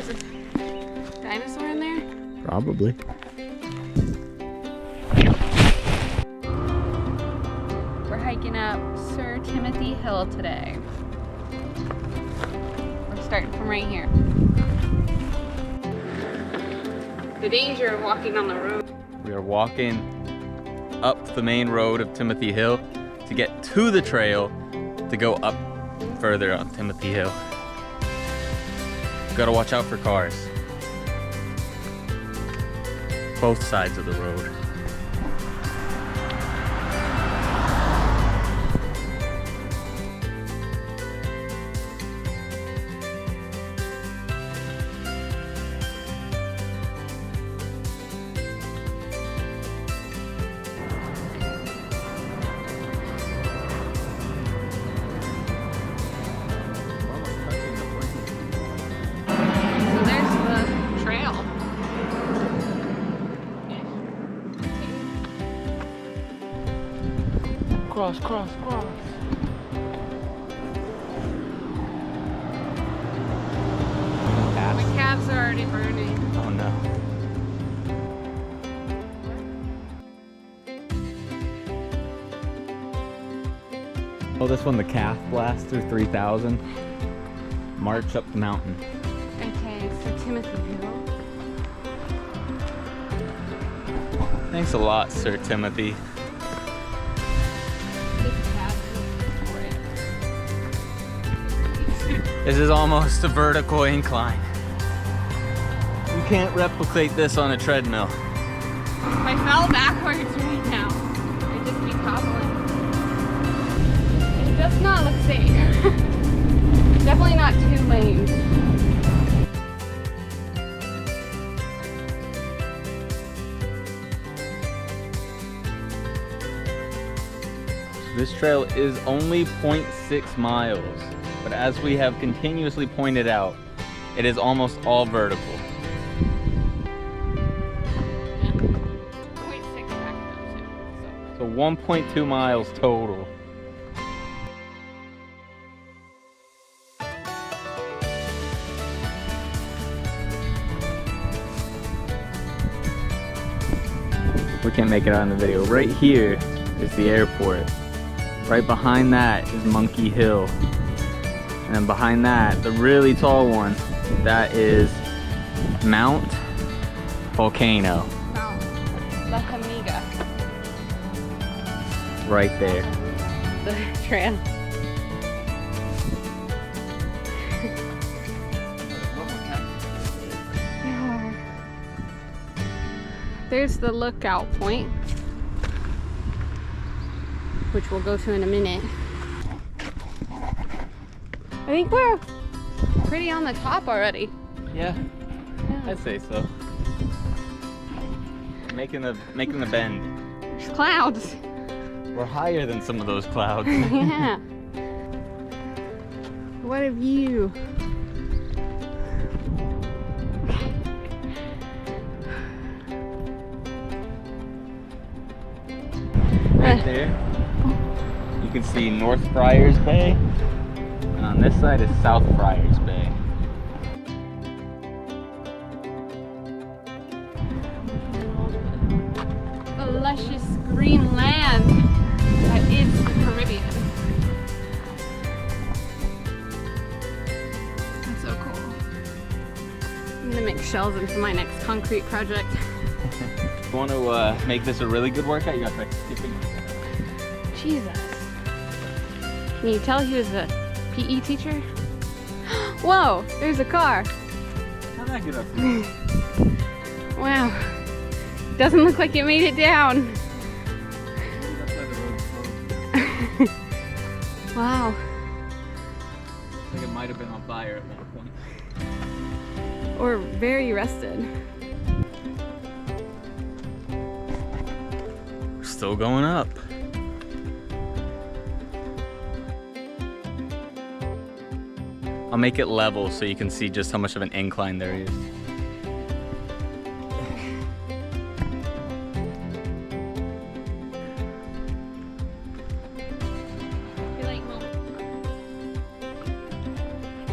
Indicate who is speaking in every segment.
Speaker 1: there's a dinosaur in there?
Speaker 2: Probably.
Speaker 1: We're hiking up Sir Timothy Hill today. We're starting from right here. The danger of walking on the road.
Speaker 3: We are walking up the main road of Timothy Hill to get to the trail to go up further on Timothy Hill. Gotta watch out for cars. Both sides of the road.
Speaker 2: Cross.
Speaker 1: My calves are already burning.
Speaker 3: Oh no. Oh, this one, the calf blast through 3,000. March up the mountain.
Speaker 1: Okay, so Timothy Hill.
Speaker 3: Thanks a lot, Sir Timothy. This is almost a vertical incline. You can't replicate this on a treadmill.
Speaker 1: If I fell backwards right now, I'd just be toppling. It does not look safe. Definitely not 2 lanes.
Speaker 3: This trail is only 0.6 miles, but as we have continuously pointed out, it is almost all vertical.
Speaker 1: Yeah. 0.6 back though, too.
Speaker 3: So 1.2 miles total. We can't make it out in the video. Right here is the airport. Right behind that is Monkey Hill. And then behind that, the really tall one, that is Mount Volcano.
Speaker 1: Mount La Amiga.
Speaker 3: Right there.
Speaker 1: The trail. There's the lookout point, which we'll go to in a minute. I think we're pretty on the top already.
Speaker 3: Yeah, I'd say so. Making the bend.
Speaker 1: There's clouds.
Speaker 3: We're higher than some of those clouds.
Speaker 1: Yeah. What a view.
Speaker 3: Right there, you can see North Friars Bay, and on this side is South Friars Bay.
Speaker 1: The luscious green land that is the Caribbean. That's so cool. I'm gonna make shells into my next concrete project.
Speaker 3: If you want to make this a really good workout, you got to try skipping.
Speaker 1: Jesus. Can you tell he was a PE teacher? Whoa, there's a car.
Speaker 3: How'd that get up?
Speaker 1: Wow. Doesn't look like it made it down. Wow.
Speaker 3: I think it might have been on fire at one point.
Speaker 1: Or very rusted.
Speaker 3: We're still going up. I'll make it level so you can see just how much of an incline there is.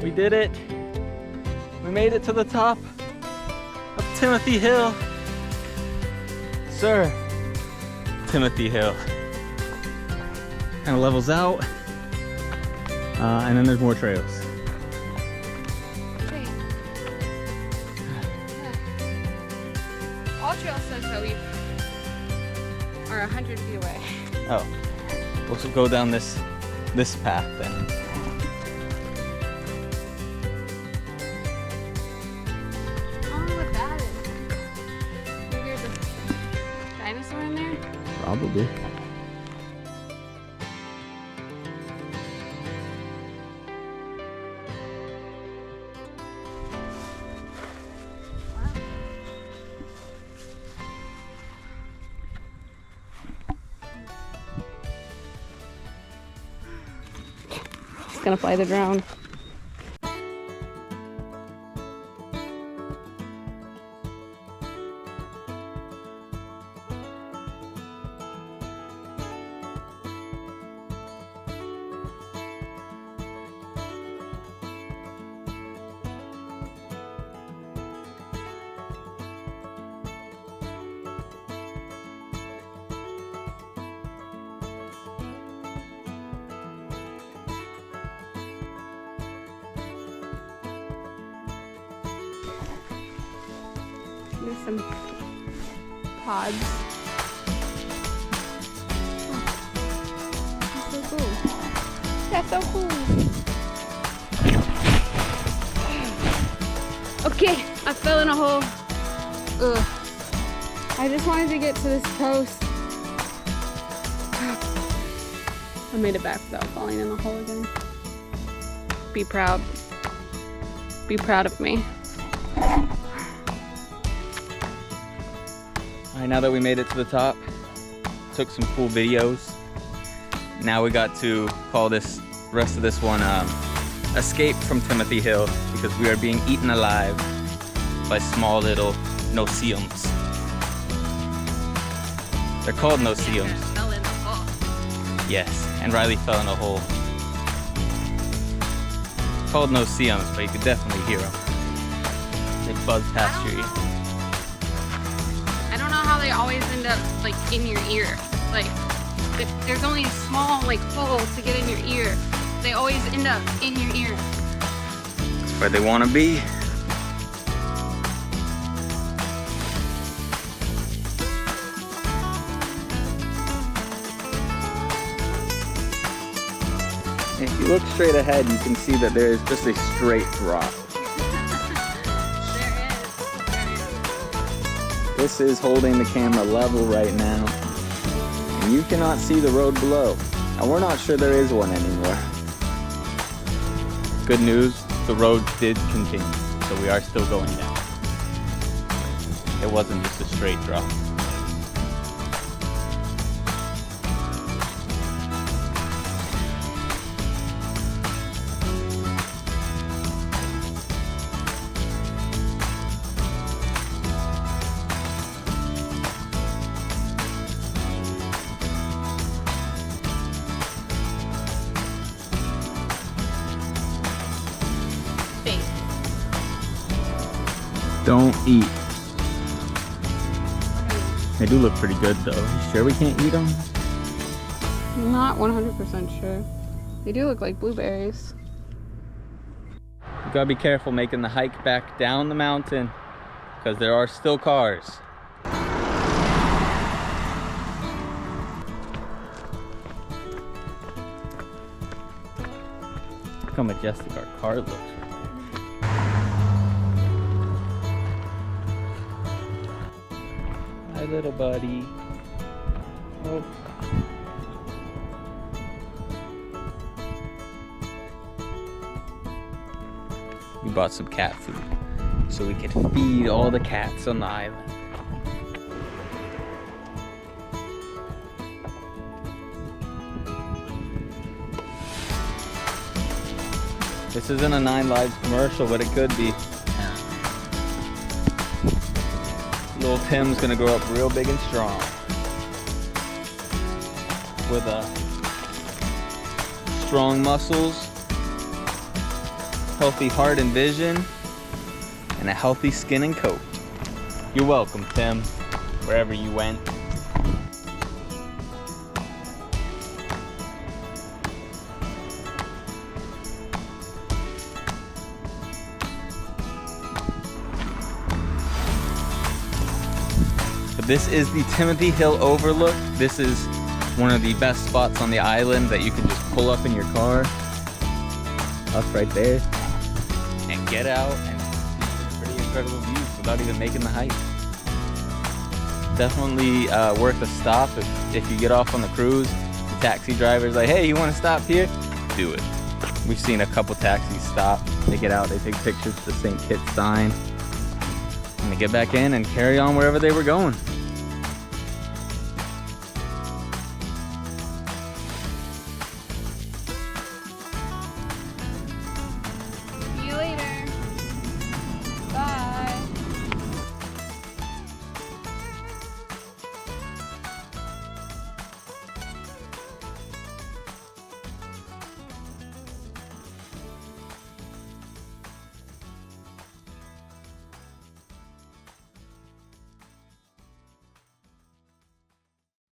Speaker 3: We did it! We made it to the top of Timothy Hill. Sir, Timothy Hill. Kind of levels out. And then there's more trails.
Speaker 1: Hey. All trails so are 100 feet away.
Speaker 3: Oh, we'll go down this path then.
Speaker 1: I don't know what that is. Maybe there's a dinosaur in there?
Speaker 2: Probably.
Speaker 1: Gonna fly the drone. There's some pods. Oh, that's so cool. That's so cool. Okay, I fell in a hole. Ugh. I just wanted to get to this post. I made it back without falling in the hole again. Be proud. Be proud of me.
Speaker 3: Alright, now that we made it to the top, took some cool videos. Now we got to call this rest of this one Escape from Timothy Hill, because we are being eaten alive by small little no-see-ums. They're called no-see-ums.
Speaker 1: Fell in the hole.
Speaker 3: Yes, and Riley fell in a hole. Called no-see-ums, but you could definitely hear them. They buzz past your ear.
Speaker 1: I don't know how they always end up like in your ear. Like there's only a small like hole to get in your ear. They always end up in your ear.
Speaker 3: That's where they want to be. If you look straight ahead, you can see that there is just a straight drop. This is holding the camera level right now, and you cannot see the road below. And we're not sure there is one anymore. Good news, the road did continue, so we are still going down. It wasn't just a straight drop. Don't eat. They do look pretty good though. You sure we can't eat them?
Speaker 1: I'm not 100% sure. They do look like blueberries.
Speaker 3: You gotta be careful making the hike back down the mountain, because there are still cars. Look how majestic our car looks. Hi, little buddy. Oh. We bought some cat food so we could feed all the cats on the island. This isn't a 9 Lives commercial, but it could be. Little Tim's gonna grow up real big and strong with strong muscles, healthy heart and vision, and a healthy skin and coat. You're welcome, Tim, wherever you went. But this is the Timothy Hill Overlook. This is one of the best spots on the island that you can just pull up in your car. Us right there. And get out and see pretty incredible views without even making the hike. Definitely worth a stop if you get off on the cruise. The taxi driver's like, hey, you want to stop here? Do it. We've seen a couple taxis stop. They get out, they take pictures of the St. Kitts sign, and they get back in and carry on wherever they were going.